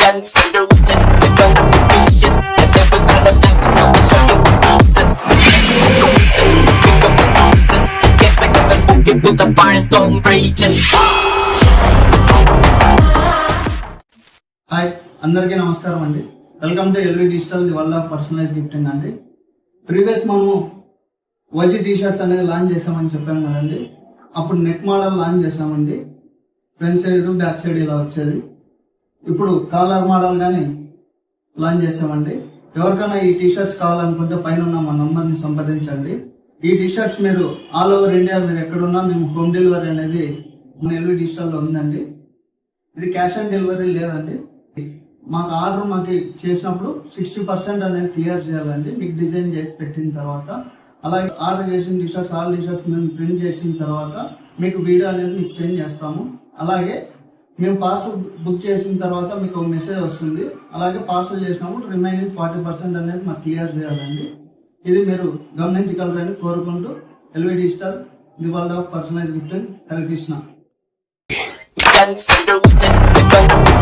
Guns and roses, we're gonna be vicious. The devil gonna bless us, so we show you the deuces. Pick up the pieces. Guess I gotta book it to the firestone rages. Hi అందరికీ నమస్కారం అండి. Welcome to LV digital the world of personalize gifting అండి. Previous మనము వైజీ T shirts అనేది launch చేసామని చెప్పాము కదండి. అప్పుడు నెక్ మోడల్ లాంచ్ చేసామండి. ఫ్రంట్ సైడ్ బ్యాక్ సైడ్ ఇలా వచ్చేది. ఇప్పుడు కాలర్ మోడల్ కానీ లాంచ్ చేసామండి. ఎవరికైనా ఈ టీ షర్ట్స్ కావాలనుకుంటే పైన ఉన్న మా నంబర్ని సంప్రదించండి. ఈ టీ షర్ట్స్ మీరు ఆల్ ఓవర్ ఇండియా మీరు ఎక్కడున్నా మేము హోమ్ డెలివరీ అనేది మన ఎల్వి డిజిటల్లో ఉందండి. ఇది క్యాష్ ఆన్ డెలివరీ లేదండి. మాకు ఆర్డర్ మాకు చేసినప్పుడు 60% అనేది క్లియర్ చేయాలండి. మీకు డిజైన్ చేసి పెట్టిన తర్వాత అలాగే ఆర్డర్ చేసిన టీషర్ట్స్ ఆల్ టీషర్ట్స్ మేము ప్రింట్ చేసిన తర్వాత మీకు వీడియో అనేది మీకు సెండ్ చేస్తాము. అలాగే మేము పార్సల్ బుక్ చేసిన తర్వాత మీకు మెసేజ్ వస్తుంది. అలాగే పార్సల్ చేసినప్పుడు రిమైనింగ్ 40% అనేది మాకు క్లియర్ చేయాలండి. ఇది మీరు గమనించగలరని కోరుకుంటూ LV digital the world of personalize gifting Harikrishna. Guns and roses, we're gonna be